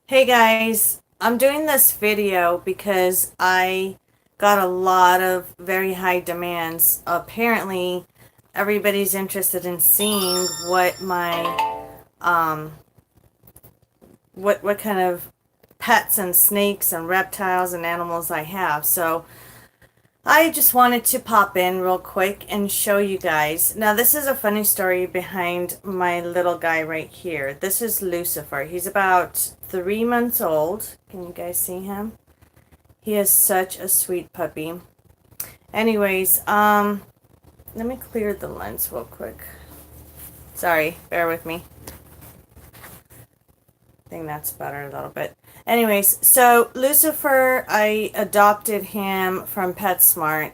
Hey guys, I'm doing this video because I got a lot of very high demands. Apparently, everybody's interested in seeing what my what kind of pets and snakes and reptiles and animals I have. So, I just wanted to pop in real quick and show you guys. Now, this is a funny story behind my little guy right here. This is Lucifer. He's about 3 months old. Can you guys see him? He is such a sweet puppy. Anyways, let me clear the lens real quick. Sorry, bear with me. I think that's better a little bit. Anyways, so Lucifer, I adopted him from PetSmart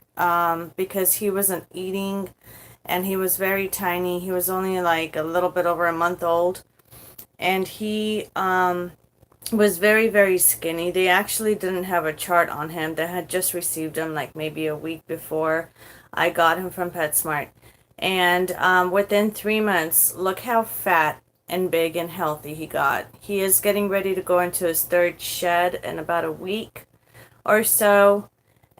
because he wasn't eating and he was very tiny. He was only like a little bit over a month old. And he was very, very skinny. They actually didn't have a chart on him. They had just received him like maybe a week before I got him from PetSmart. And within 3 months, look how fat and big and healthy he got. He is getting ready to go into his third shed in about a week or so.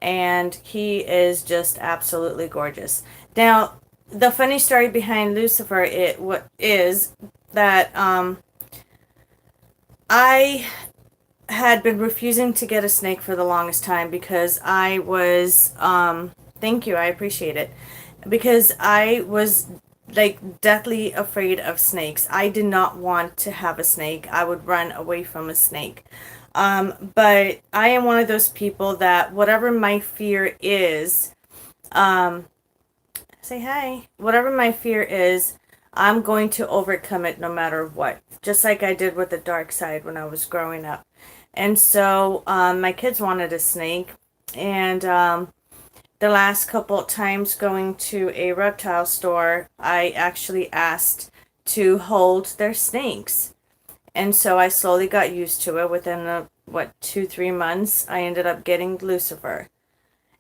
And he is just absolutely gorgeous. Now, the funny story behind Lucifer what is that I had been refusing to get a snake for the longest time because I was thank you, I appreciate it. Because I was like deathly afraid of snakes. I did not want to have a snake. I would run away from a snake. But I am one of those people that whatever my fear is, um, say hi. Whatever my fear is, I'm going to overcome it no matter what. Just like I did with the dark side when I was growing up. And so my kids wanted a snake. And the last couple times going to a reptile store, I actually asked to hold their snakes. And so I slowly got used to it. Within, 2, 3 months, I ended up getting Lucifer.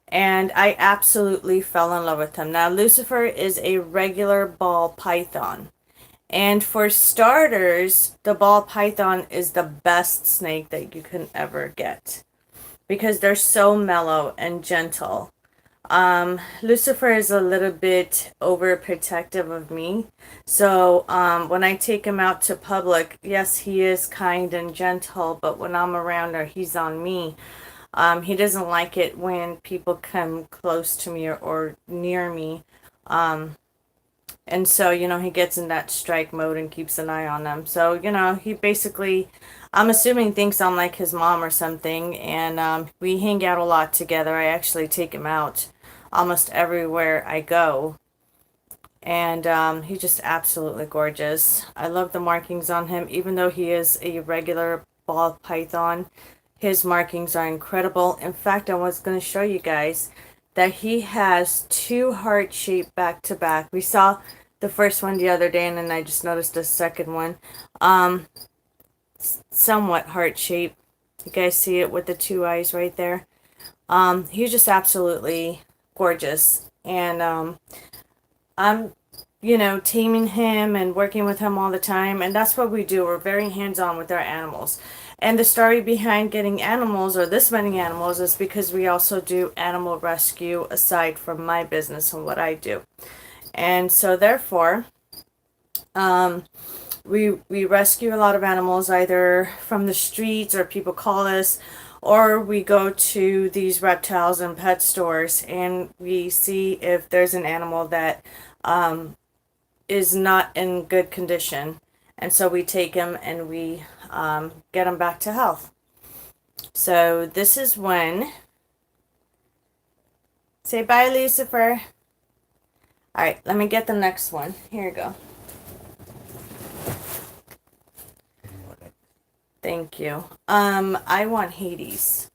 And I absolutely fell in love with him. Now, Lucifer is a regular ball python. And for starters, the ball python is the best snake that you can ever get because they're so mellow and gentle. Lucifer is a little bit overprotective of me. So, when I take him out to public, yes, he is kind and gentle, but when I'm around or he's on me, he doesn't like it when people come close to me or near me. And so, he gets in that strike mode and keeps an eye on them. So, he basically, I'm assuming, thinks I'm like his mom or something. And we hang out a lot together. I actually take him out almost everywhere I go. And he's just absolutely gorgeous. I love the markings on him, even though he is a regular ball python. His markings are incredible. In fact, I was going to show you guys that he has two heart shaped back to back. We saw the first one the other day, and then I just noticed the second one. Somewhat heart shaped. You guys see it with the two eyes right there. He's just absolutely gorgeous. And I'm, taming him and working with him all the time. And that's what we do. We're very hands-on with our animals. And the story behind getting animals, or this many animals, is because we also do animal rescue aside from my business and what I do. And so therefore, we rescue a lot of animals either from the streets or people call us, or we go to these reptiles and pet stores and we see if there's an animal that is not in good condition. And so we take him and we get him back to health. So this is when. Say bye, Lucifer. All right, let me get the next one. Here you go. Thank you. I want Hades.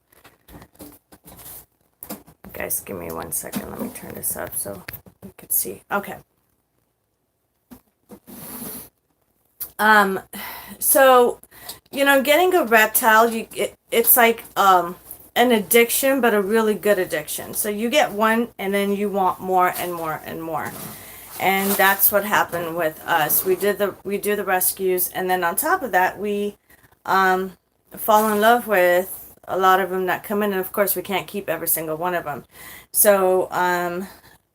Guys, give me 1 second. Let me turn this up so you can see. Okay. So, getting a reptile, it's like an addiction, but a really good addiction. So you get one and then you want more and more and more. And that's what happened with us. We do the rescues, and then on top of that, we fall in love with a lot of them that come in, and of course we can't keep every single one of them. So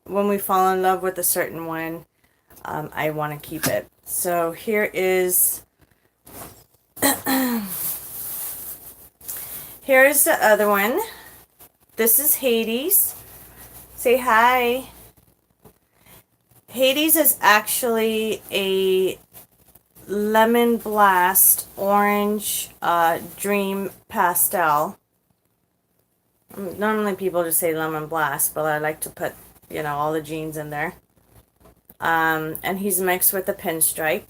when we fall in love with a certain one, I want to keep it. So here's the other one. This is Hades. Say hi. Hades is actually a lemon blast orange dream pastel. Normally people just say lemon blast, but I like to put, all the genes in there. And he's mixed with a pinstripe.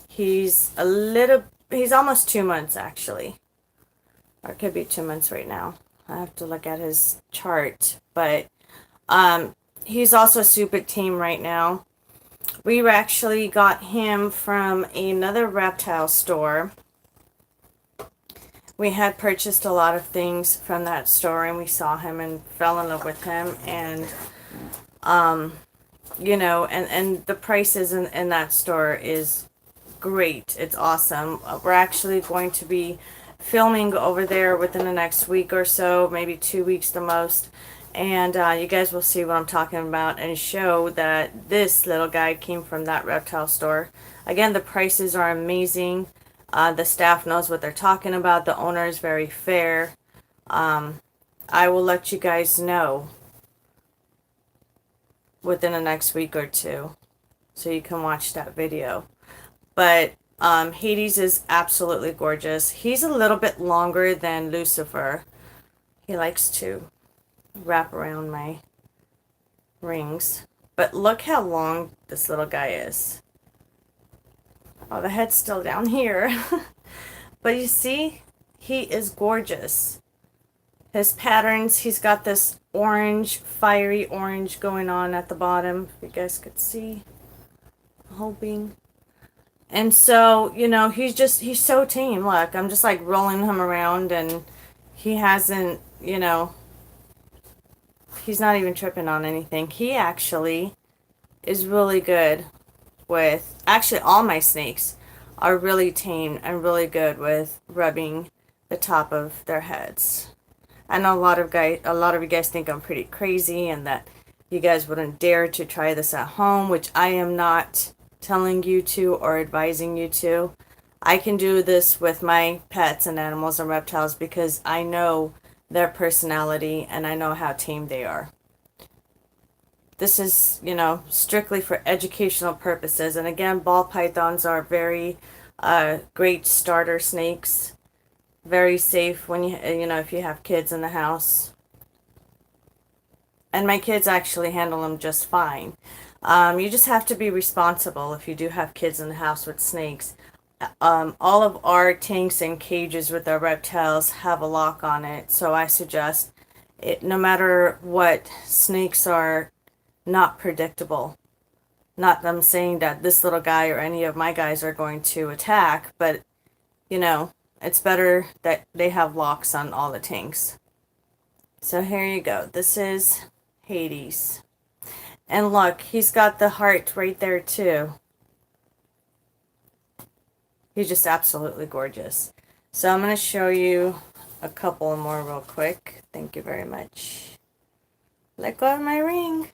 He's almost 2 months actually. Or it could be 2 months right now. I have to look at his chart. But he's also super tame right now. We actually got him from another reptile store. We had purchased a lot of things from that store, and we saw him and fell in love with him. And and the prices in that store is great. It's awesome. We're actually going to be filming over there within the next week or so, maybe 2 weeks the most. And you guys will see what I'm talking about and show that this little guy came from that reptile store. Again, the prices are amazing. The staff knows what they're talking about. The owner is very fair. I will let you guys know within the next week or two, so you can watch that video. But Hades is absolutely gorgeous. He's a little bit longer than Lucifer. He likes to wrap around my rings. But look how long this little guy is. Oh, the head's still down here. But you see, he is gorgeous. His patterns, he's got this orange, fiery orange going on at the bottom. If you guys could see. I'm hoping. And so, he's so tame. Look, I'm just like rolling him around, and he hasn't, he's not even tripping on anything. He actually is really good with, actually all my snakes are really tame and really good with rubbing the top of their heads. I know a lot of you guys think I'm pretty crazy and that you guys wouldn't dare to try this at home, which I am not telling you to or advising you to. I can do this with my pets and animals and reptiles because I know their personality and I know how tame they are. This is, strictly for educational purposes. And again, ball pythons are very great starter snakes. Very safe when if you have kids in the house. And my kids actually handle them just fine. You just have to be responsible if you do have kids in the house with snakes. All of our tanks and cages with our reptiles have a lock on it. So I suggest it, no matter what, snakes are not predictable. Not that I'm saying that this little guy or any of my guys are going to attack, but, it's better that they have locks on all the tanks. So here you go. This is Hades. And look, he's got the heart right there too. He's just absolutely gorgeous. So I'm going to show you a couple more real quick. Thank you very much. Let go of my ring.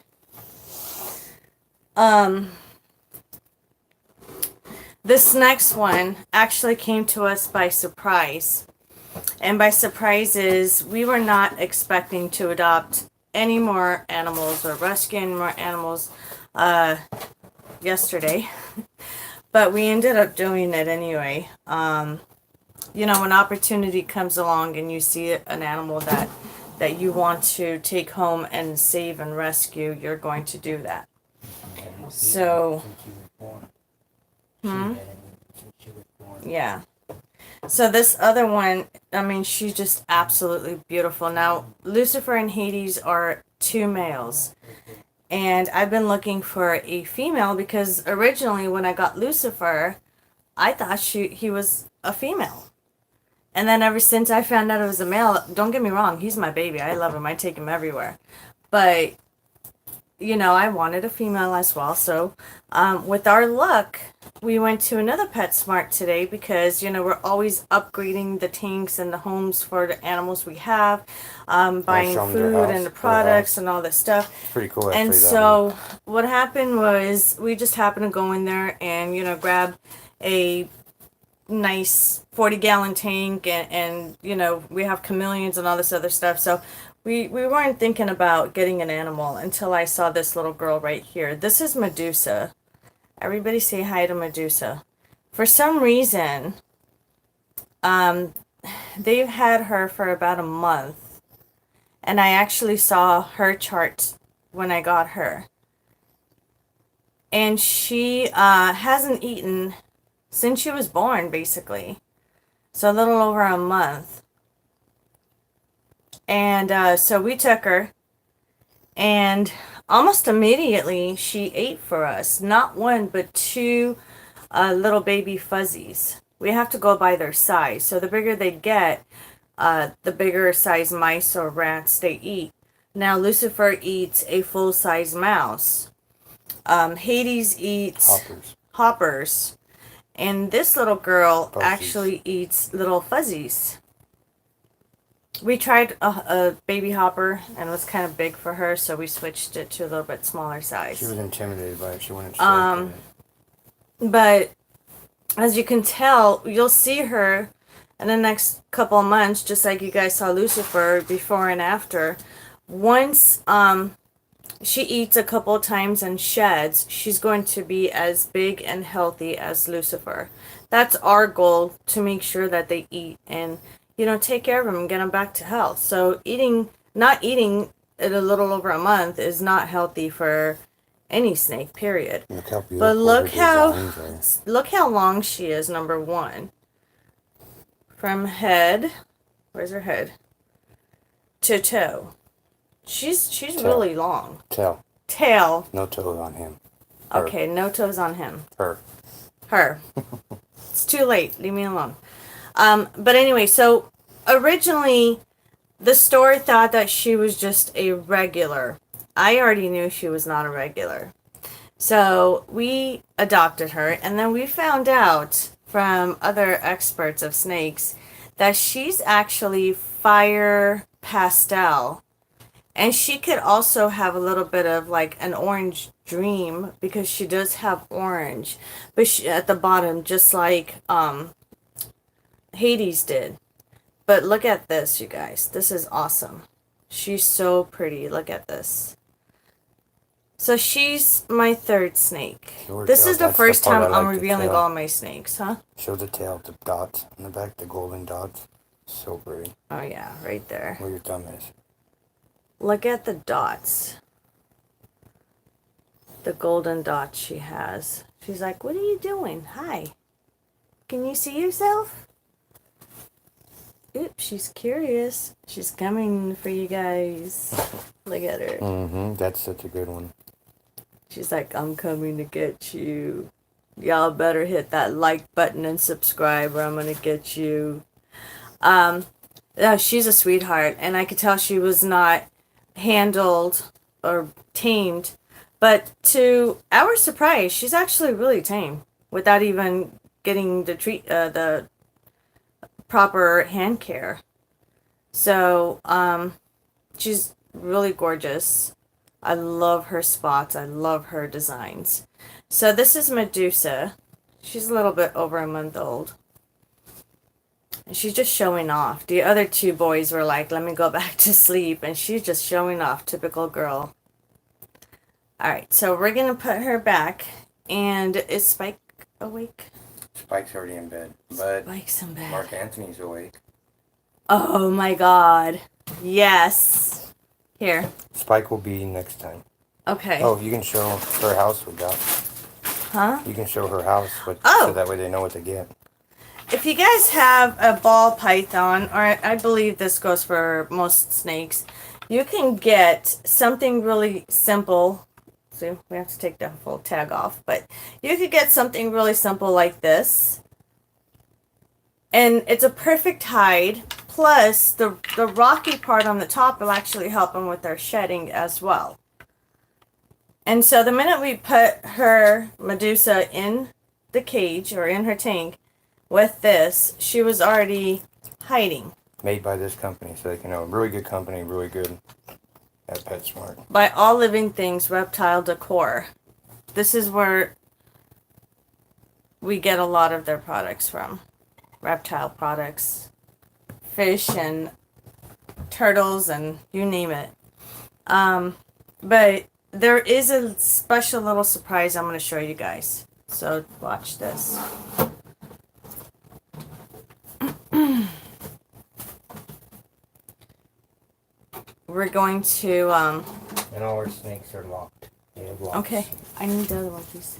This next one actually came to us by surprise. And by surprise is we were not expecting to adopt any more animals or rescue any more animals yesterday. But we ended up doing it anyway. When opportunity comes along and you see an animal that you want to take home and save and rescue, you're going to do that. So, yeah. So this other one, she's just absolutely beautiful. Now, Lucifer and Hades are 2 males. And I've been looking for a female because originally when I got Lucifer, I thought he was a female. And then ever since I found out it was a male, don't get me wrong, he's my baby. I love him. I take him everywhere. But you know, I wanted a female as well. So, with our luck, we went to another PetSmart today because, you know, we're always upgrading the tanks and the homes for the animals we have, buying food and the products and all this stuff. Pretty cool. And so, what happened was we just happened to go in there and, you know, grab a nice 40-gallon tank and you know, we have chameleons and all this other stuff. So we weren't thinking about getting an animal until I saw this little girl right here. This is Medusa. Everybody say hi to Medusa. For some reason, they've had her for about a month, and I actually saw her chart when I got her, and she hasn't eaten since she was born, basically. So a little over a month. And so we took her, and almost immediately she ate for us. Not one, but two little baby fuzzies. We have to go by their size. So the bigger they get, the bigger size mice or rats they eat. Now Lucifer eats a full-size mouse. Hades eats hoppers. And this little girl actually eats little fuzzies. We tried a baby hopper, and it was kind of big for her, so we switched it to a little bit smaller size. She was intimidated by it. She wouldn't strike it. But as you can tell, you'll see her in the next couple of months, just like you guys saw Lucifer before and after. Once she eats a couple of times and sheds, she's going to be as big and healthy as Lucifer. That's our goal, to make sure that they eat and, you know, take care of them and get them back to health. So not eating it a little over a month is not healthy for any snake, period. But look how long she is, number one. From head, where's her head? To toe. She's really long. Tail. No toes on him. Her. Okay, no toes on him. Her. It's too late. Leave me alone. But anyway, so originally the store thought that she was just a regular. I already knew she was not a regular. So we adopted her, and then we found out from other experts of snakes that she's actually fire pastel. And she could also have a little bit of like an orange dream, because she does have orange, but she, at the bottom, just like Hades did. But look at this, you guys. This is awesome. She's so pretty. Look at this. So she's my third snake. This is the first time I'm revealing all my snakes, huh? Show the tail, the dots on the back, the golden dots. So pretty. Oh yeah, right there. Where your thumb is. Look at the dots. The golden dots she has. She's like, what are you doing? Hi. Can you see yourself? Oops, she's curious. She's coming for you guys. Look at her. That's such a good one. She's like, I'm coming to get you. Y'all better hit that like button and subscribe, or I'm gonna get you. She's a sweetheart, and I could tell she was not handled or tamed, but to our surprise, she's actually really tame without even getting the proper hand care. So she's really gorgeous. I love her spots. I love her designs. So this is Medusa. She's a little bit over a month old. And she's just showing off. The other two boys were like, let me go back to sleep. And she's just showing off. Typical girl. Alright, so we're going to put her back. And is Spike awake? Spike's already in bed. But Spike's in bed. Mark Anthony's awake. Oh my god. Yes. Here. Spike will be next time. Okay. Oh, you can show her house with that. Huh? You can show her house with, so that way they know what to get. If you guys have a ball python, or I believe this goes for most snakes, you can get something really simple. So we have to take the full tag off, but you could get something really simple like this. And it's a perfect hide, plus the rocky part on the top will actually help them with their shedding as well. And so the minute we put her Medusa in the cage or in her tank with this, she was already hiding. Made by this company, so they can know. Really good company, really good at PetSmart. By All Living Things Reptile Decor. This is where we get a lot of their products from. Reptile products. Fish and turtles and you name it. But there is a special little surprise I'm going to show you guys. So watch this. We're going to And all our snakes are locked. They have locks. okay, I need the other one, please.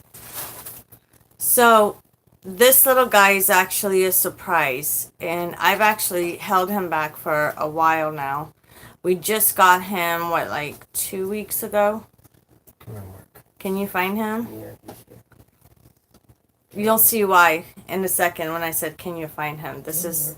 So this little guy is actually a surprise, and I've actually held him back for a while now. We just got him, what, like 2 weeks ago? Come on, Mark. Can you find him? Yeah, he's here. You'll see why in a second when I said, can you find him? This is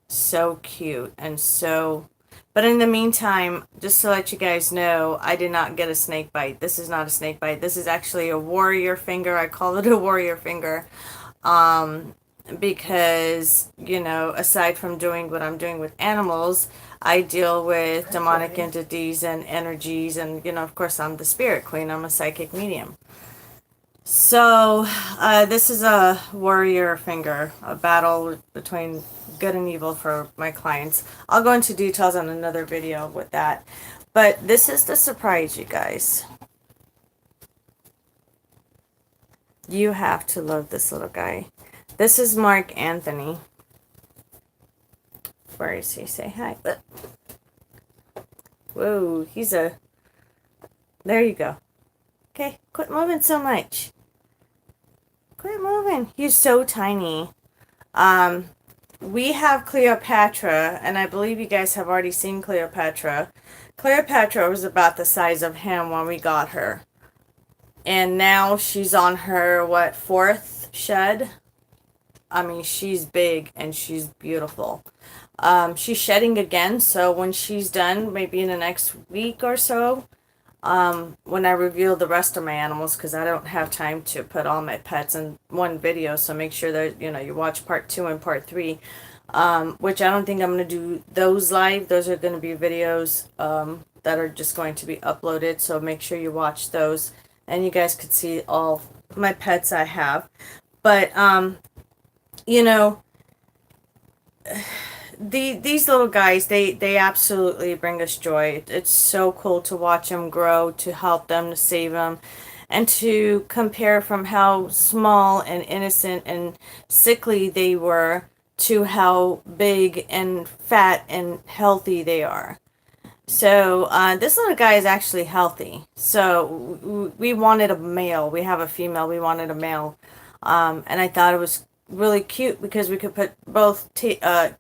so cute and so... But in the meantime, just to let you guys know, I did not get a snake bite. This is not a snake bite. This is actually a warrior finger. I call it a warrior finger. Because, you know, aside from doing what I'm doing with animals, I deal with demonic entities and energies. And, you know, of course, I'm the spirit queen. I'm a psychic medium. So, this is a warrior finger, a battle between good and evil for my clients. I'll go into details on another video with that. But this is the surprise, you guys. You have to love this little guy. This is Mark Anthony. Where is he? Say hi. Whoa, he's a... There you go. Okay, quit moving so much. Quit moving. He's so tiny. We have Cleopatra, and I believe you guys have already seen Cleopatra. Cleopatra was about the size of him when we got her. And now she's on her, what, 4th shed? I mean, she's big and she's beautiful. She's shedding again, so when she's done, maybe in the next week or so, when I reveal the rest of my animals, because I don't have time to put all my pets in one video, so make sure that, you know, you watch part 2 and part 3, which I don't think I'm going to do those live. Those are going to be videos that are just going to be uploaded, so make sure you watch those, and you guys could see all my pets I have. But, you know, these little guys, they absolutely bring us joy. It's so cool to watch them grow, to help them, to save them, and to compare from how small and innocent and sickly they were to how big and fat and healthy they are. So this little guy is actually healthy. So we wanted a male. We have a female. We wanted a male. And I thought it was really cute because we could put both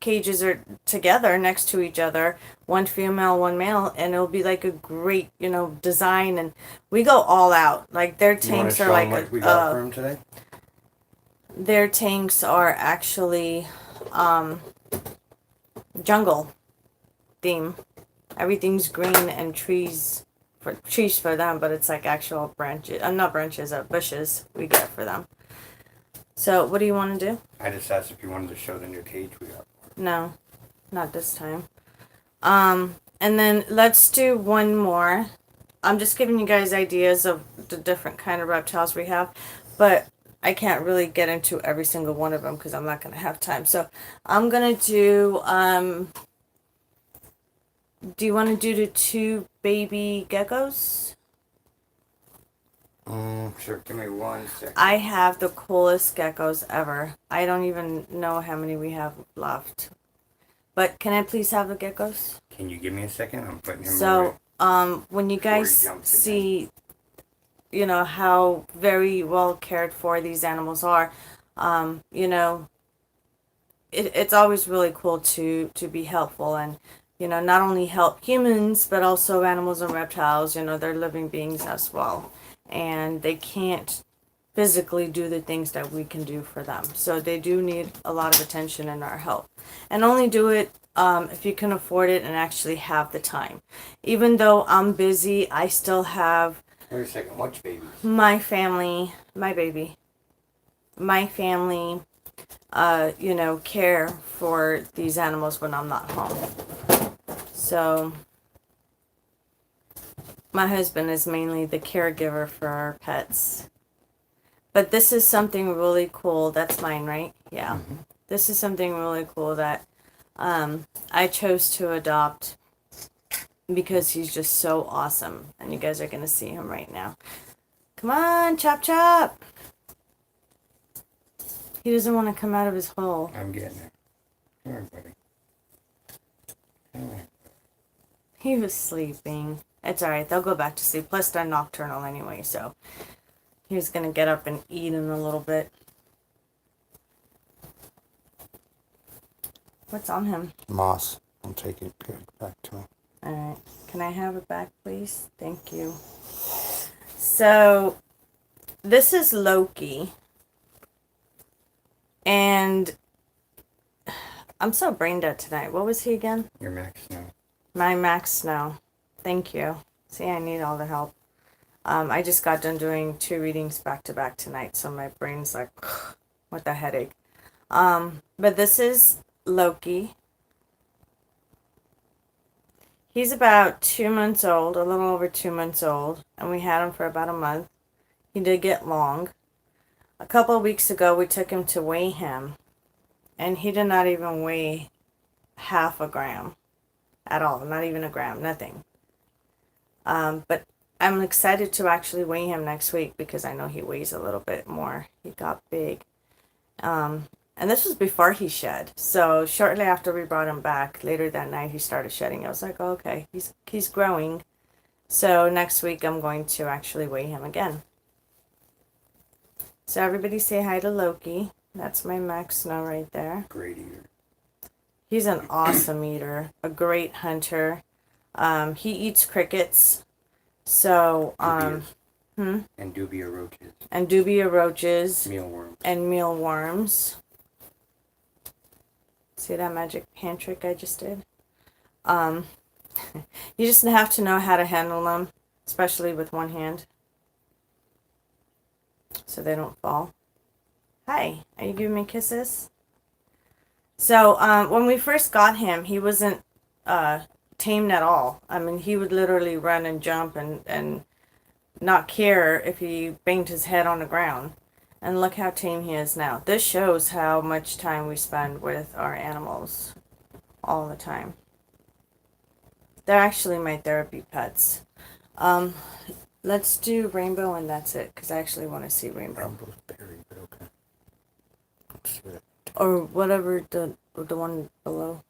cages together next to each other, one female, one male, and it'll be like a great, you know, design. And we go all out. Like their tanks are like what we got for him today? Their tanks are actually jungle theme. Everything's green and trees for them, but it's like actual branches, not branches, bushes we get for them. So, what do you want to do? I just asked if you wanted to show the new cage we got. No, not this time. And then let's do one more. I'm just giving you guys ideas of the different kind of reptiles we have, but I can't really get into every single one of them because I'm not going to have time. So, I'm going to do, do you want to do the 2 baby geckos? Sure, give me 1 second. I have the coolest geckos ever. I don't even know how many we have left. But can I please have the geckos? Can you give me a second? I'm putting him So, away. when you guys see, you know, how very well cared for these animals are, you know, it's always really cool to be helpful and, you know, not only help humans, but also animals and reptiles. You know, they're living beings as well. And they can't physically do the things that we can do for them. So they do need a lot of attention and our help. And only do it if you can afford it and actually have the time. Even though I'm busy, I still have Wait a second, which babies? my family, my baby, my family, care for these animals when I'm not home. So, my husband is mainly the caregiver for our pets. But this is something really cool. That's mine, right? Yeah. Mm-hmm. This is something really cool that I chose to adopt because he's just so awesome. And you guys are going to see him right now. Come on, Chop Chop. He doesn't want to come out of his hole. I'm getting it. Come here, buddy. Come here. He was sleeping. It's alright. They'll go back to sleep. Plus, they're nocturnal anyway, so he's going to get up and eat in a little bit. What's on him? Moss. I'll take it back to me. Alright. Can I have it back, please? Thank you. So, this is Loki. And I'm so brain dead tonight. What was he again? Your Max Snow. My Max Snow. Thank you. See, I need all the help. I just got done doing 2 readings back to back tonight, so my brain's like, with a headache. But this is Loki. He's about 2 months old, a little over 2 months old, and we had him for about a month. He did get long. A couple of weeks ago, we took him to weigh him, and he did not even weigh half a gram at all. Not even a gram, nothing. But I'm excited to actually weigh him next week because I know he weighs a little bit more. He got big. And this was before he shed. So shortly after we brought him back, later that night, he started shedding. I was like, oh, okay, he's growing. So next week, I'm going to actually weigh him again. So everybody say hi to Loki. That's my Max Snow right there. Great eater. He's an awesome eater, a great hunter. He eats crickets. So, And dubia roaches. And dubia roaches. Mealworms. And mealworms. See that magic hand trick I just did? You just have to know how to handle them, especially with one hand, so they don't fall. Hi, are you giving me kisses? So, when we first got him, he wasn't tamed at all. I mean, he would literally run and jump and not care if he banged his head on the ground. And look how tame he is now. This shows how much time we spend with our animals all the time. They're actually my therapy pets. Let's do Rainbow and that's it, because I actually want to see Rainbow. Rainbow's berry, but okay. Let's see it. Or whatever the one below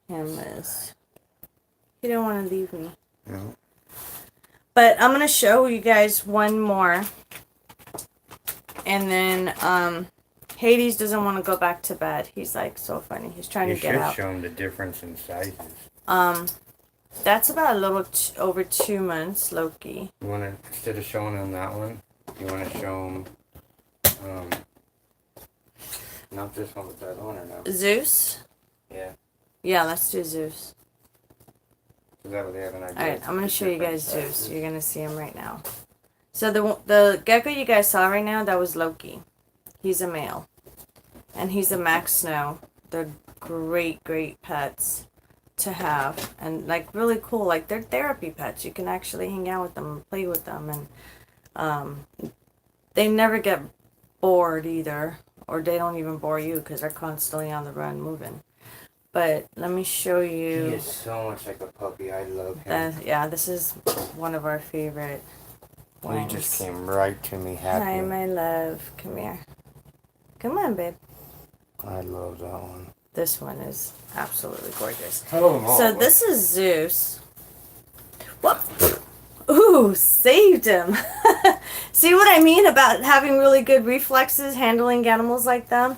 him is. He don't want to leave me. No. But I'm going to show you guys one more. And then Hades doesn't want to go back to bed. He's like so funny. He's trying to get out. You should show him the difference in sizes. That's about a little over 2 months, Loki. You want to, instead of showing him that one, you want to show him, not this one, but that one or no? Zeus? Yeah. Yeah, let's do Zeus. Is that what they have an idea? Alright, I'm going to show you guys Zeus. You're going to see him right now. So the gecko you guys saw right now, that was Loki. He's a male. And he's a Max Snow. They're great, great pets to have. And like really cool. Like they're therapy pets. You can actually hang out with them and play with them. And they never get bored either. Or they don't even bore you because they're constantly on the run moving. But let me show you. He is so much like a puppy. I love him. Yeah, this is one of our favorite ones. He just came right to me happy. Hi, my love. Come here. Come on, babe. I love that one. This one is absolutely gorgeous. Oh, so this is Zeus. Whoop. Ooh, saved him. See what I mean about having really good reflexes, handling animals like them?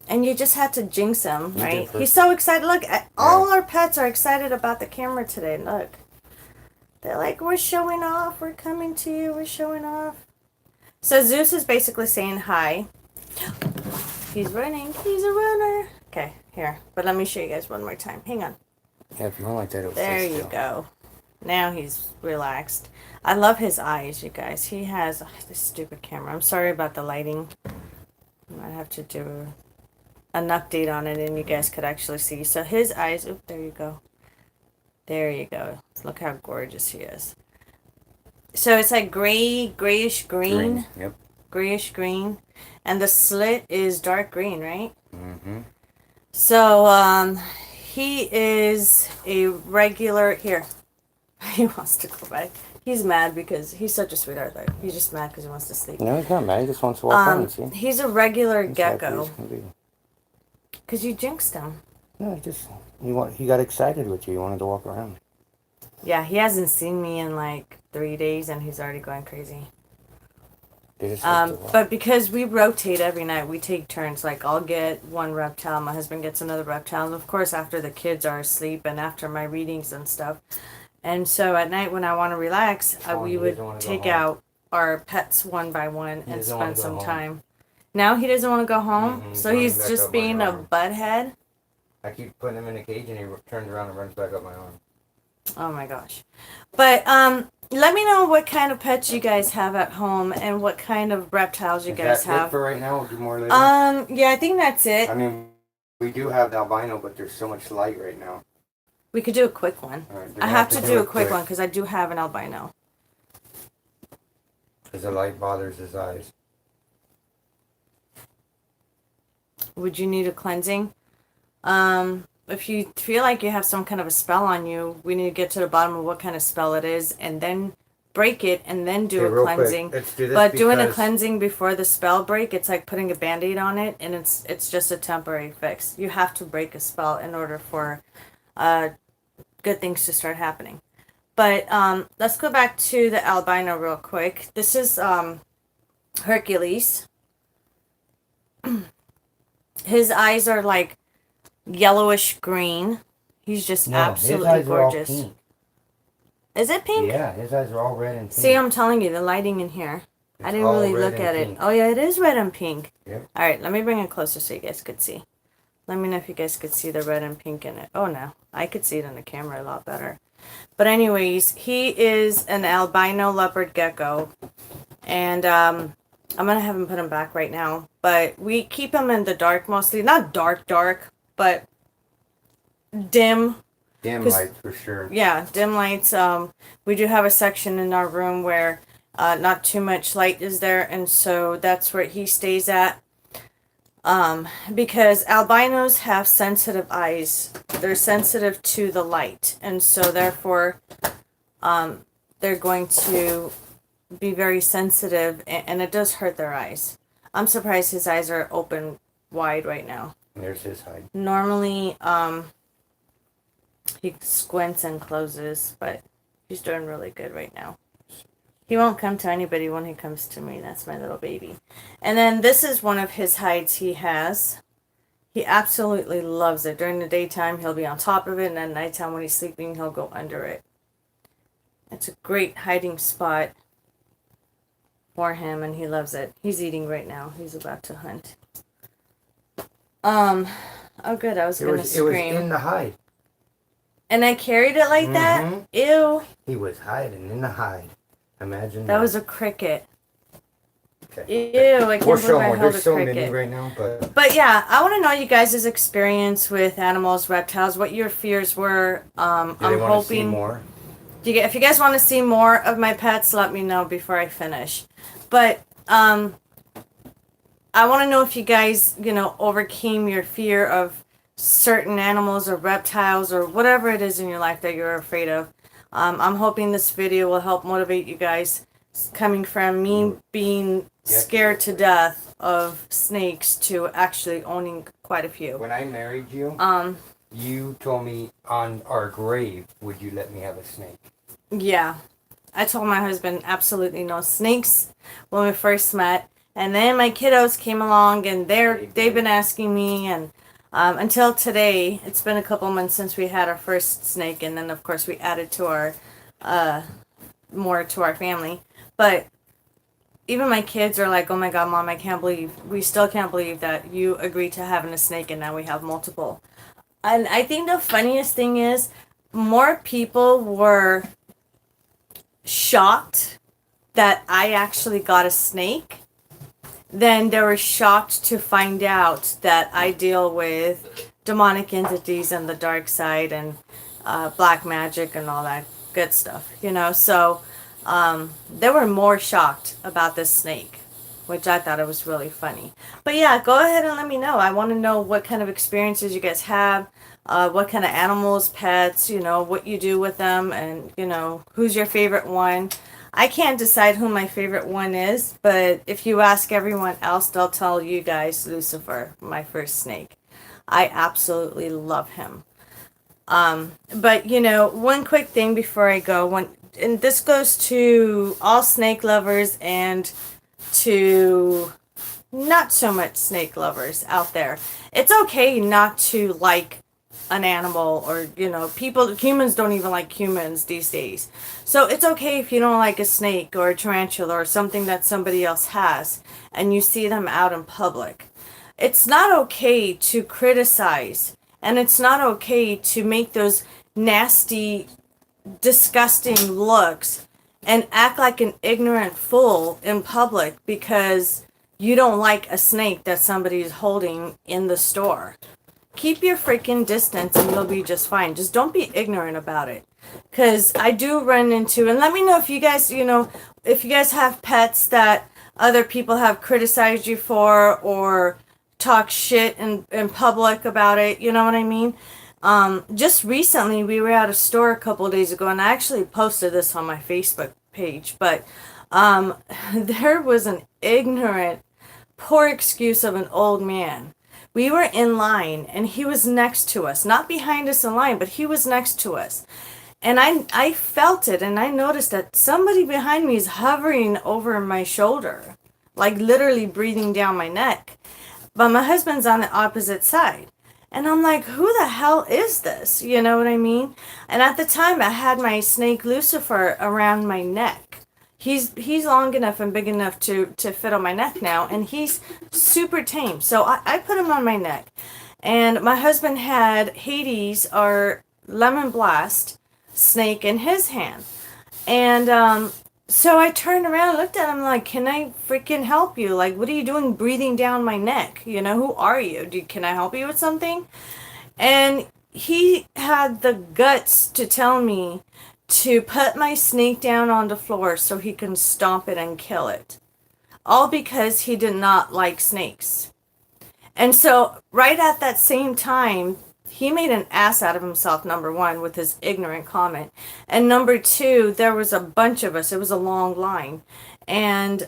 And you just had to jinx him, right? He's so excited. Look, all our pets are excited about the camera today. Look. They're like, we're showing off. We're coming to you. We're showing off. So Zeus is basically saying hi. He's running. He's a runner. Okay, here. But let me show you guys one more time. Hang on. Yeah, if you want like that, it'll There sit you still. go. Now he's relaxed. I love his eyes, you guys. He has this stupid camera. I'm sorry about the lighting. I might have to do an update on it and you guys could actually see. So his eyes, oop, there you go. There you go. Look how gorgeous he is. So it's like grayish green. Yep. Grayish green. And the slit is dark green, right? Mm-hmm. So, he is a regular, here. He wants to go back. He's mad because he's such a sweetheart. Like, he's just mad because he wants to sleep. No, he's not mad. He just wants to walk around and see. He's a regular He's happy gecko. as can be. Because you jinxed him. No, he got excited with you. He wanted to walk around. Yeah, he hasn't seen me in like 3 days and he's already going crazy. They just like to walk. But because we rotate every night, we take turns. Like, I'll get one reptile, my husband gets another reptile. And of course, after the kids are asleep and after my readings and stuff. And so at night when I want to relax, we would take out our pets one by one and spend some time. Now he doesn't want to go home, so he's just being a butthead. I keep putting him in a cage and he turns around and runs back up my arm. Oh my gosh. But let me know what kind of pets you guys have at home and what kind of reptiles you guys have. Is that it for right now? We'll do more later? Yeah, I think that's it. I mean, we do have the albino, but there's so much light right now. We could do a quick one. Right, I have to do a quick one because I do have an albino. Because the light bothers his eyes. Would you need a cleansing? If you feel like you have some kind of a spell on you, we need to get to the bottom of what kind of spell it is and then break it and then do a cleansing. But doing a cleansing before the spell break, it's like putting a band-aid on it and it's just a temporary fix. You have to break a spell in order for good things to start happening. But let's go back to the albino real quick. This is Hercules. His eyes are like yellowish green. He's just absolutely gorgeous. His eyes are all pink. Is it pink? Yeah, his eyes are all red and pink. See, I'm telling you, the lighting in here. I didn't really look at it. Oh yeah, it is red and pink. Yep. Alright, let me bring it closer so you guys could see. Let me know if you guys could see the red and pink in it. Oh no, I could see it on the camera a lot better. But anyways, he is an albino leopard gecko. And I'm going to have him put him back right now. But we keep him in the dark mostly. Not dark, but dim. Dim lights for sure. Yeah, dim lights. We do have a section in our room where not too much light is there. And so that's where he stays at. Because albinos have sensitive eyes. They're sensitive to the light. And so therefore, they're going to be very sensitive and it does hurt their eyes. I'm surprised his eyes are open wide right now. There's his hide. Normally, he squints and closes, but he's doing really good right now. He won't come to anybody when he comes to me. That's my little baby. And then this is one of his hides he has. He absolutely loves it. During the daytime, he'll be on top of it, and at nighttime when he's sleeping, he'll go under it. It's a great hiding spot for him, and he loves it. He's eating right now. He's about to hunt. Oh good, I was going to scream. It was in the hide. And I carried it like that? Ew. He was hiding in the hide. Imagine that. Was a cricket. Okay. Ew, I can't believe I held a cricket. Many right now, but yeah, I want to know you guys' experience with animals, reptiles, what your fears were. I'm hoping. See more? If you guys want to see more of my pets, let me know before I finish. But I want to know if you guys, overcame your fear of certain animals or reptiles or whatever it is in your life that you're afraid of. I'm hoping this video will help motivate you guys, coming from me being scared to death of snakes to actually owning quite a few. When I married you, you told me on our grave, would you let me have a snake? Yeah. I told my husband absolutely no snakes when we first met. And then my kiddos came along and they've been asking me, and until today, it's been a couple months since we had our first snake, and then of course we added to our more to our family. But even my kids are like, "Oh my God, Mom, we still can't believe that you agreed to having a snake and now we have multiple." And I think the funniest thing is more people were shocked that I actually got a snake than they were shocked to find out that I deal with demonic entities and the dark side and black magic and all that good stuff, you know. So they were more shocked about this snake, which I thought it was really funny. But yeah, go ahead and let me know. I want to know what kind of experiences you guys have, what kind of animals, pets, you know, what you do with them, and, you know, who's your favorite one. I can't decide who my favorite one is, but if you ask everyone else, they'll tell you guys Lucifer, my first snake. I absolutely love him. But you know, one quick thing before I go, and this goes to all snake lovers and to not so much snake lovers out there. It's okay not to like an animal, or you know, humans don't even like humans these days. So it's okay if you don't like a snake or a tarantula or something that somebody else has and you see them out in public. It's not okay to criticize, and it's not okay to make those nasty, disgusting looks and act like an ignorant fool in public because you don't like a snake that somebody is holding in the store. Keep your freaking distance and you'll be just fine. Just don't be ignorant about it. Because I do run into, and let me know if you guys, you know, if you guys have pets that other people have criticized you for or talk shit in public about it, you know what I mean? Just recently, we were at a store a couple of days ago, and I actually posted this on my Facebook page, but there was an ignorant, poor excuse of an old man. We were in line, and he was next to us, not behind us in line, but he was next to us. And I felt it, and I noticed that somebody behind me is hovering over my shoulder, like literally breathing down my neck. But my husband's on the opposite side. And I'm like, who the hell is this? You know what I mean? And at the time, I had my snake Lucifer around my neck. He's long enough and big enough to fit on my neck now, and he's super tame. So I put him on my neck. And my husband had Hades, or Lemon Blast, snake in his hand. And so I turned around and looked at him like, can I freaking help you? Like, what are you doing breathing down my neck? You know, who are you? Can I help you with something? And he had the guts to tell me to put my snake down on the floor so he can stomp it and kill it. All because he did not like snakes. And so right at that same time, he made an ass out of himself, number one, with his ignorant comment. And number two, there was a bunch of us. It was a long line. And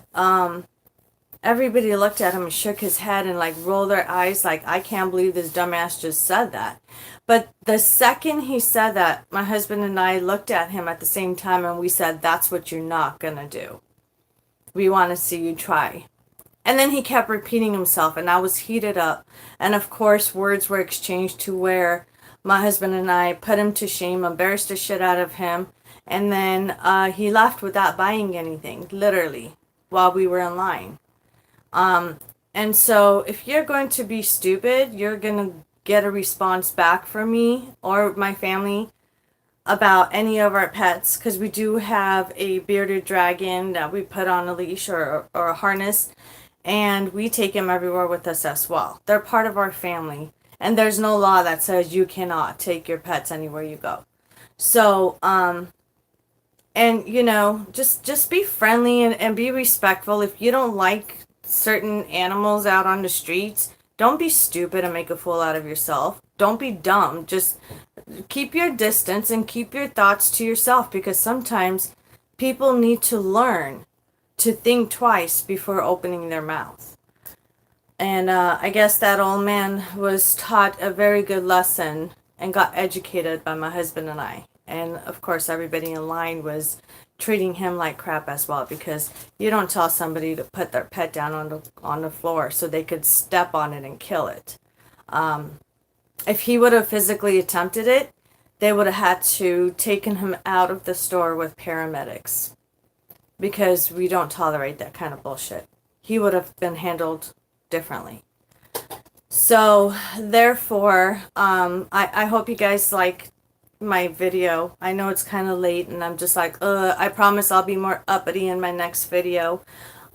everybody looked at him and shook his head and like rolled their eyes like, I can't believe this dumbass just said that. But the second he said that, my husband and I looked at him at the same time and we said, that's what you're not going to do. We want to see you try. And then he kept repeating himself, and I was heated up. And of course, words were exchanged to where my husband and I put him to shame, embarrassed the shit out of him. And then he left without buying anything, literally, while we were in line. And so if you're going to be stupid, you're going to get a response back from me or my family about any of our pets, because we do have a bearded dragon that we put on a leash or a harness. And we take them everywhere with us as well. They're part of our family. And there's no law that says you cannot take your pets anywhere you go. So, and you know, just be friendly and be respectful. If you don't like certain animals out on the streets, don't be stupid and make a fool out of yourself. Don't be dumb. Just keep your distance and keep your thoughts to yourself, because sometimes people need to learn to think twice before opening their mouth. And I guess that old man was taught a very good lesson and got educated by my husband and I. And of course, everybody in line was treating him like crap as well, because you don't tell somebody to put their pet down on the floor so they could step on it and kill it. If he would have physically attempted it, they would have had to taken him out of the store with paramedics, because we don't tolerate that kind of bullshit. He would have been handled differently. So, therefore, I hope you guys like my video. I know it's kind of late, and I'm just like, I promise I'll be more uppity in my next video.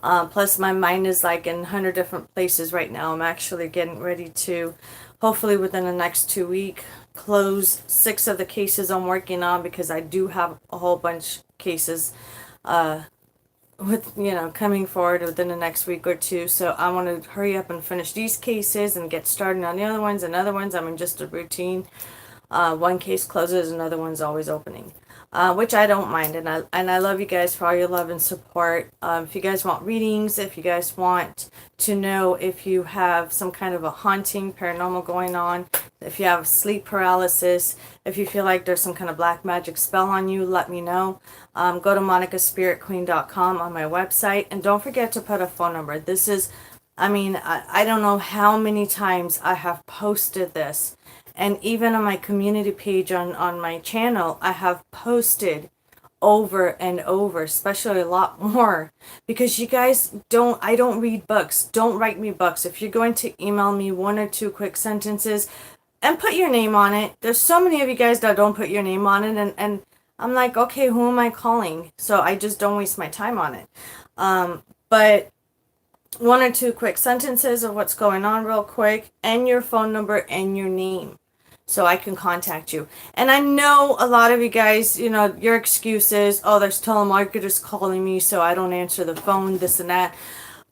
Plus, my mind is like in 100 different places right now. I'm actually getting ready to, hopefully within the next 2 weeks, close 6 of the cases I'm working on, because I do have a whole bunch cases with, coming forward within the next week or two. So I want to hurry up and finish these cases and get started on the other ones. And other ones, I'm in just a routine. One case closes, another one's always opening, which I don't mind, and I love you guys for all your love and support. If you guys want readings, if you guys want to know if you have some kind of a haunting, paranormal going on, if you have sleep paralysis, if you feel like there's some kind of black magic spell on you, let me know. Go to monicaspiritqueen.com on my website, and don't forget to put a phone number. This is, I don't know how many times I have posted this. And even on my community page on my channel, I have posted over and over, especially a lot more, because you guys I don't read books. Don't write me books. If you're going to email me 1 or 2 quick sentences and put your name on it, there's so many of you guys that don't put your name on it, and I'm like, okay, who am I calling? So I just don't waste my time on it. But 1 or 2 quick sentences of what's going on real quick, and your phone number and your name, so I can contact you. And I know a lot of you guys, your excuses, oh, there's telemarketers calling me, so I don't answer the phone, this and that.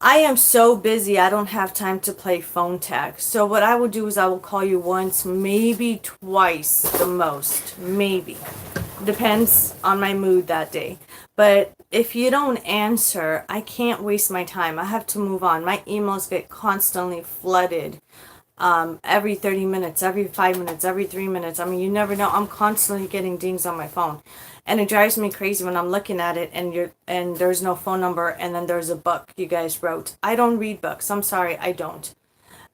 I am so busy, I don't have time to play phone tag. So what I will do is I will call you once, maybe twice the most, maybe. Depends on my mood that day. But if you don't answer, I can't waste my time. I have to move on. My emails get constantly flooded. Every 30 minutes, every 5 minutes, every 3 minutes. You never know. I'm constantly getting dings on my phone. And it drives me crazy when I'm looking at it and there's no phone number, and then there's a book you guys wrote. I don't read books. I'm sorry, I don't.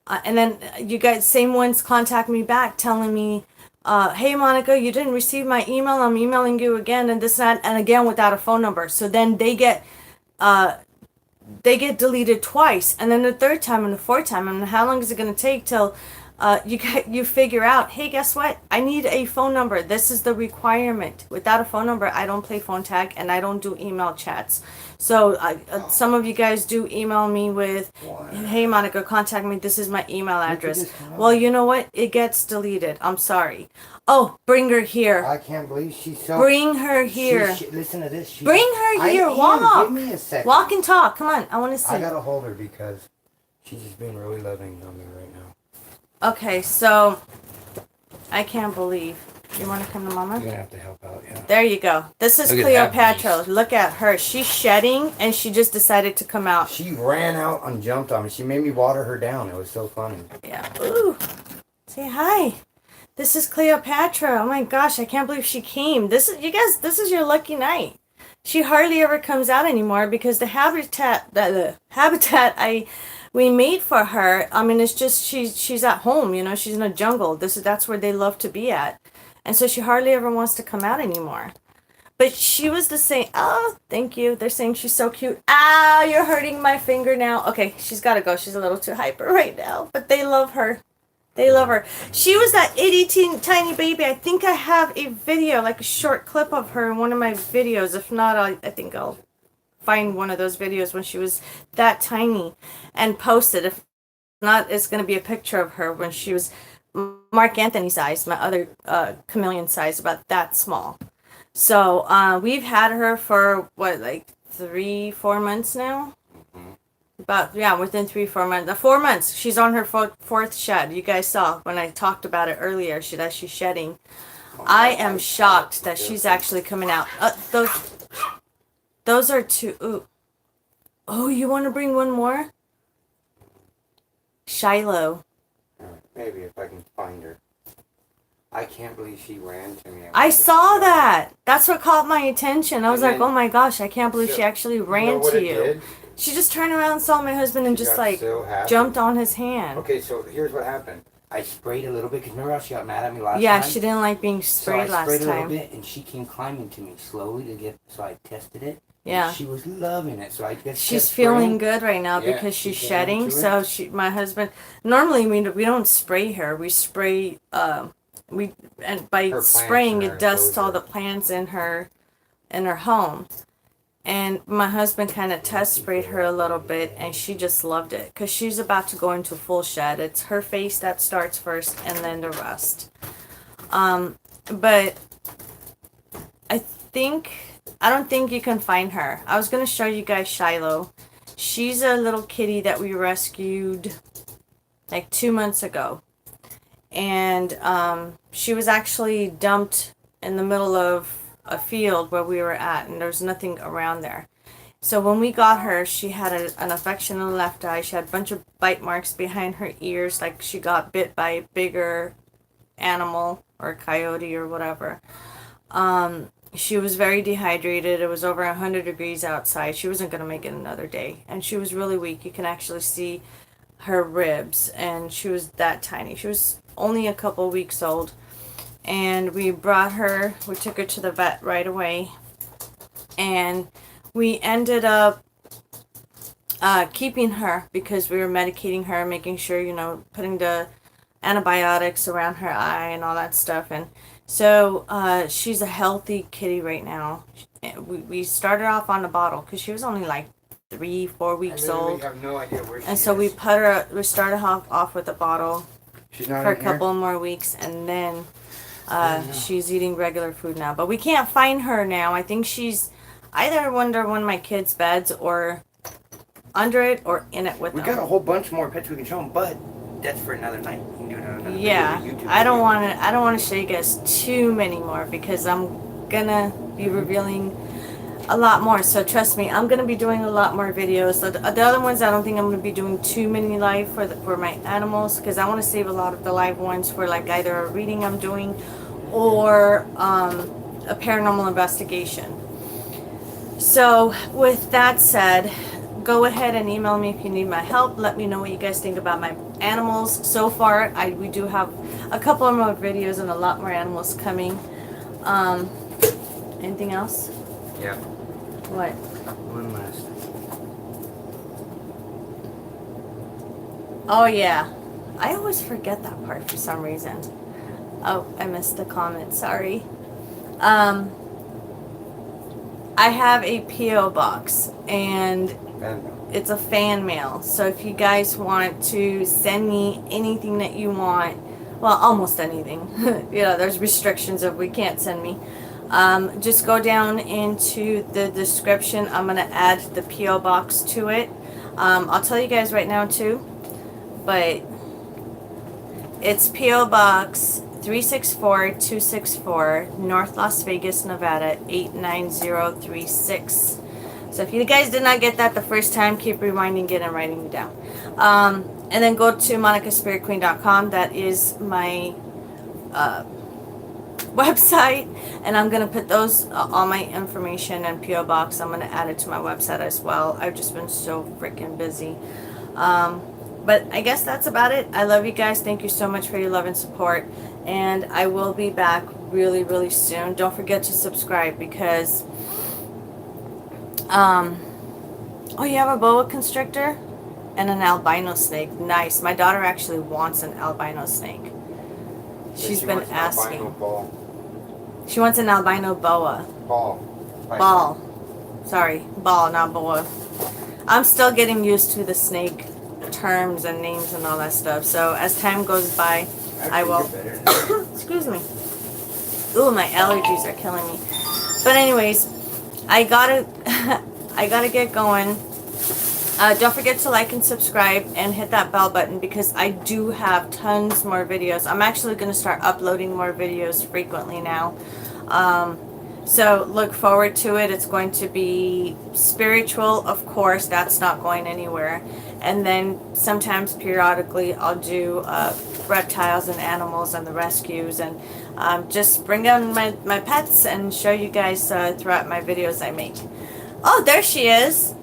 And then you guys, same ones, contact me back telling me, hey Monica, you didn't receive my email. I'm emailing you again, and this and that, and again without a phone number. So then they get deleted twice, and then the third time and the fourth time. And how long is it going to take till you figure out, hey, guess what? I need a phone number. This is the requirement. Without a phone number, I don't play phone tag, and I don't do email chats. So some of you guys do email me with, hey Monica, contact me. This is my email address. Well, you know what? It gets deleted. I'm sorry. Oh, bring her here. I can't believe she's so... Bring her here. Listen to this. Bring her here. Walk. Give me a second. Walk and talk. Come on. I want to see. I gotta hold her because she's just being really loving on me right now. Okay, so I can't believe. You want to come to Mama? You're gonna have to help out, yeah. There you go. This is Cleopatra. Look at her. She's shedding, and she just decided to come out. She ran out and jumped on me. She made me water her down. It was so funny. Yeah. Ooh. Say hi. This is Cleopatra. Oh my gosh, I can't believe she came. This is your lucky night. She hardly ever comes out anymore because the habitat we made for her, it's just she's at home, she's in a jungle. That's where they love to be at. And so she hardly ever wants to come out anymore. But she was the same. Oh, thank you. They're saying she's so cute. Ow, you're hurting my finger now. Okay, she's got to go. She's a little too hyper right now. But they love her. They love her. She was that itty tiny baby. I think I have a video, like a short clip of her in one of my videos. If not, I think I'll find one of those videos when she was that tiny and post it. If not, it's going to be a picture of her when she was Mark Anthony size, my other chameleon size, about that small. So we've had her for, 3-4 months now? Within 3-4 months. 4 months. She's on her fourth shed. You guys saw when I talked about it earlier. She's shedding. I am shocked that she's actually coming out. Those are 2. Ooh. Oh, you want to bring one more? Shiloh. Maybe if I can find her. I can't believe she ran to me. I saw that. That's what caught my attention. I was like, oh my gosh, I can't believe she actually ran to you. Did? She just turned around and saw my husband and just jumped on his hand. Okay, so here's what happened. I sprayed a little bit because remember how she got mad at me last time? Yeah, she didn't like being sprayed last time. So I sprayed a little bit and she came climbing to me slowly so I tested it. Yeah. She was loving it, so I guess she's feeling good right now because she's shedding. So my husband, normally we don't spray her. We spray And by Her plants spring in her it dusts all enclosure. the plants in her home. And my husband kind of test sprayed her a little bit, and she just loved it because she's about to go into full shed. It's her face that starts first, and then the rest. But I think I don't think you can find her. I was gonna show you guys Shiloh. She's a little kitty that we rescued like 2 months ago, and she was actually dumped in the middle of a field where we were at, and there's nothing around there. So when we got her, she had an infection in the left eye. She had a bunch of bite marks behind her ears, like she got bit by a bigger animal or coyote or whatever. She was very dehydrated. It was over 100 degrees outside. She wasn't going to make it another day. And she was really weak. You can actually see her ribs. And she was that tiny. She was only a couple weeks old. And we took her to the vet right away. And we ended up keeping her because we were medicating her, making sure, putting the antibiotics around her eye and all that stuff. And so she's a healthy kitty right now. We started off on the bottle because she was only like 3-4 weeks old. I have no idea where she And so is. we started off with a bottle She's not for a in here? couple more weeks, and then she's eating regular food now. But we can't find her now. I think she's either under one of my kids' beds or under it or in it with We them. got a whole bunch more pets we can show them, but that's for another night. We can do another Yeah, video, YouTube I don't video. want to show you guys too many more because I'm gonna be revealing a lot more. So trust me, I'm gonna be doing a lot more videos. So the other ones, I don't think I'm gonna be doing too many live for my animals because I want to save a lot of the live ones for like either a reading I'm doing or a paranormal investigation. So with that said, go ahead and email me if you need my help. Let me know what you guys think about my animals. So far, we do have a couple of more videos and a lot more animals coming. Anything else? Yeah. What? One last. Oh yeah, I always forget that part for some reason. Oh, I missed the comment. Sorry. I have a PO box and it's a fan mail. So if you guys want to send me anything that you want, well, almost anything. There's restrictions if we can't send me. Just go down into the description. I'm going to add the PO box to it. I'll tell you guys right now too, but it's PO Box 364264, North Las Vegas, Nevada 89036. So if you guys did not get that the first time, keep rewinding it and writing it down. And then go to monicaspiritqueen.com. That is my website, and I'm gonna put those all my information and PO box. I'm gonna add it to my website as well. I've just been so freaking busy. But I guess that's about it. I love you guys. Thank you so much for your love and support. And I will be back really, really soon. Don't forget to subscribe because, oh, you have a boa constrictor and an albino snake. Nice. My daughter actually wants an albino snake. She's been asking. She wants an albino boa. Ball. Sorry. Ball, not boa. I'm still getting used to the snake terms and names and all that stuff. So as time goes by, I will. Excuse me. Ooh, my allergies are killing me. But anyways, I gotta get going. Don't forget to like and subscribe and hit that bell button because I do have tons more videos. I'm actually going to start uploading more videos frequently now. So look forward to it. It's going to be spiritual, of course. That's not going anywhere. And then sometimes periodically I'll do reptiles and animals and the rescues and just bring down my pets and show you guys throughout my videos I make. Oh, there she is.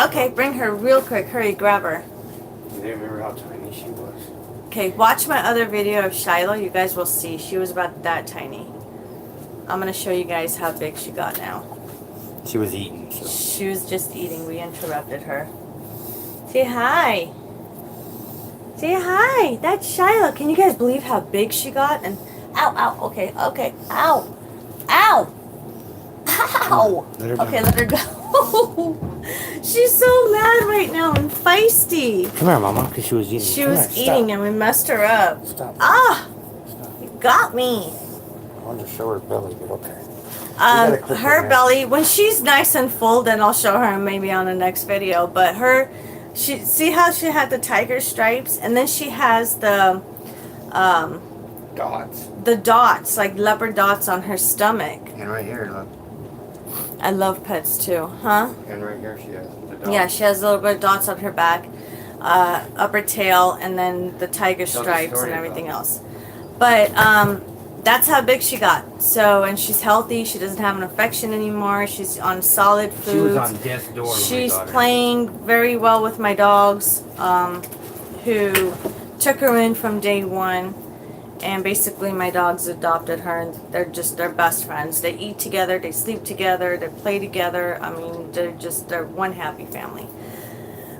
Okay, bring her real quick. Hurry, grab her. You remember how tiny she was? Okay, watch my other video of Shiloh. You guys will see. She was about that tiny. I'm going to show you guys how big she got now. She was eating. So. She was just eating. We interrupted her. Say hi. Say hi. That's Shiloh. Can you guys believe how big she got and Ow, ow. Okay, okay. Ow. Ow. Ow. Let her go. Okay, let her go. She's so mad right now and feisty. Come here, Mama, because she was eating. She Come was here, eating stop. and we messed her up. Stop. Ah, Stop. you got me. I wanted to show her belly, but okay. gotta clip her Her neck. belly, when she's nice and full, then I'll show her maybe on the next video. But see how she had the tiger stripes, and then she has Dots. the dots, like leopard dots on her stomach. And right here, look. I love pets too, huh? And right here she has the dots. Yeah, she has a little bit of dots on her back, upper tail, and then the tiger Tell the stripes story and about everything it. else. But that's how big she got. So, and she's healthy. She doesn't have an infection anymore. She's on solid foods. She was on death's door when we She's got her. playing very well with my dogs, who took her in from day one. And basically my dogs adopted her, and they're best friends. They eat together, they sleep together, they play together. I mean, they're one happy family.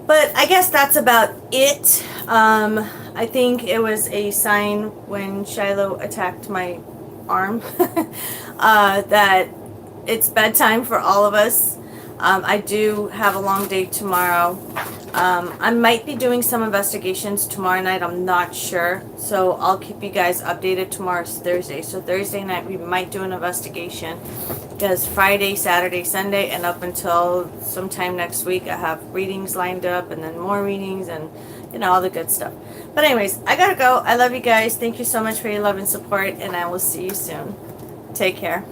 But I guess that's about it. I think it was a sign when Shiloh attacked my arm that it's bedtime for all of us. I do have a long day tomorrow. I might be doing some investigations tomorrow night. I'm not sure. So I'll keep you guys updated. Tomorrow's Thursday. So Thursday night we might do an investigation. Because Friday, Saturday, Sunday, and up until sometime next week, I have readings lined up, and then more readings, and you know, all the good stuff. But anyways, I gotta go. I love you guys. Thank you so much for your love and support, and I will see you soon. Take care.